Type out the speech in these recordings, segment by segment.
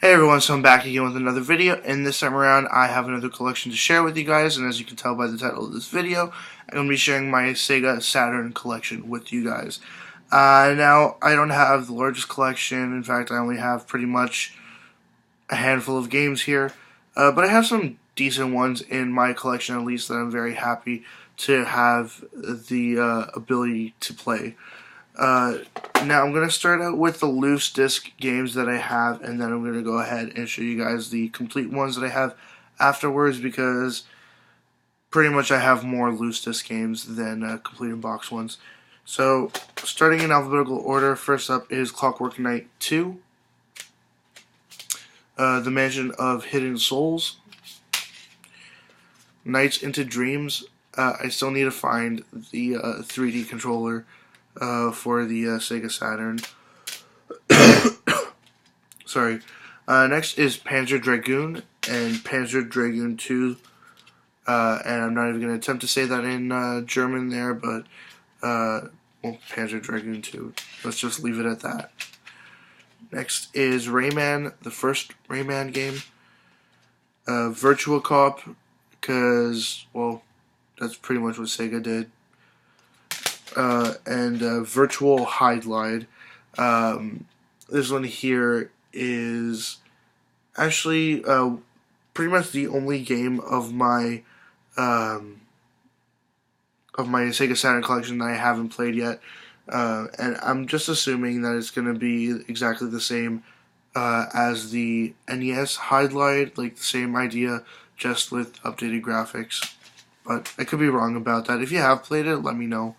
Hey everyone, so I'm back again with another video, and this time around I have another collection to share with you guys, and as you can tell by the title of this video, I'm going to be sharing my Sega Saturn collection with you guys. Now, I don't have the largest collection. In fact, I only have pretty much a handful of games here, but I have some decent ones in my collection, at least, that I'm very happy to have the ability to play. Now I'm going to start out with the loose disc games that I have, and then I'm going to go ahead and show you guys the complete ones that I have afterwards, because pretty much I have more loose disc games than complete in box ones. So, starting in alphabetical order, first up is Clockwork Knight 2, The Mansion of Hidden Souls, Nights into Dreams. I still need to find the 3D controller for the Sega Saturn. Sorry. Next is Panzer Dragoon and Panzer Dragoon 2. And I'm not even going to attempt to say that in German there, but, well, Panzer Dragoon 2. Let's just leave it at that. Next is Rayman, the first Rayman game. Virtua Cop, because, well, that's pretty much what Sega did. And Virtual Hide Glide. This one here is actually pretty much the only game of my Sega Saturn collection that I haven't played yet, and I'm just assuming that it's going to be exactly the same as the NES Hide Glide, like the same idea, just with updated graphics. But I could be wrong about that. If you have played it, let me know.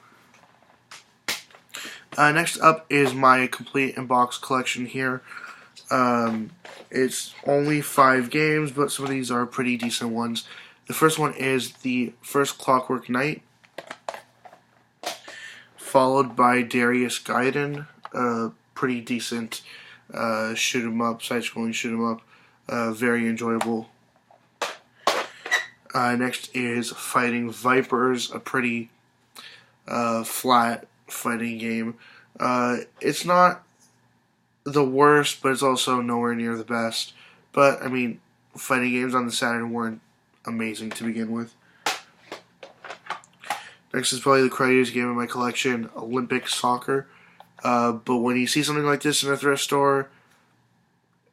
Next up is my complete in-box collection here. It's only 5 games, but some of these are pretty decent ones. The first one is the first Clockwork Knight, followed by Darius Gaiden, pretty decent shoot 'em up, side-scrolling shoot 'em up, very enjoyable. Next is Fighting Vipers, a pretty flat fighting game. It's not the worst, but it's also nowhere near the best. But, I mean, fighting games on the Saturn weren't amazing to begin with. Next is probably the craziest game in my collection, Olympic Soccer. But when you see something like this in a thrift store,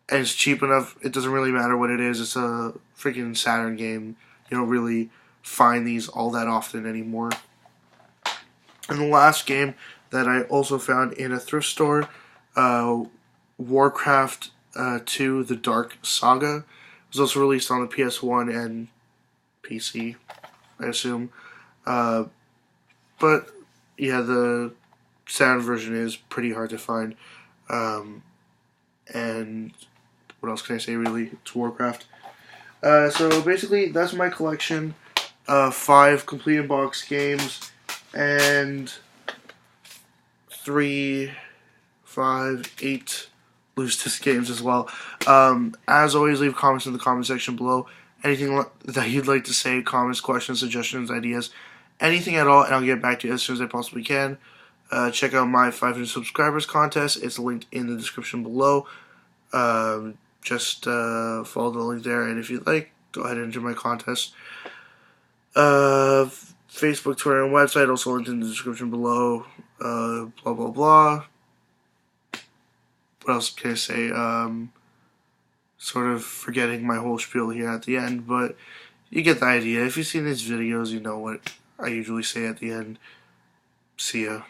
and it's cheap enough, it doesn't really matter what it is. It's a freaking Saturn game. You don't really find these all that often anymore. And the last game that I also found in a thrift store, Warcraft 2, The Dark Saga. It was also released on the PS1 and PC, I assume. But, yeah, the Saturn version is pretty hard to find. And what else can I say, really? It's Warcraft. So, basically, that's my collection. 5 complete in-box games, and 3, 5, 8 loose disc games as well. As always, leave comments in the comment section below. Anything that you'd like to say, comments, questions, suggestions, ideas, anything at all, and I'll get back to you as soon as I possibly can. Check out my 500 subscribers contest. It's linked in the description below. Just follow the link there, and if you'd like, go ahead and enter my contest. Facebook, Twitter, and website also linked in the description below. Blah blah blah. What else can I say? Sort of forgetting my whole spiel here at the end, but you get the idea. If you've seen these videos, you know what I usually say at the end. See ya.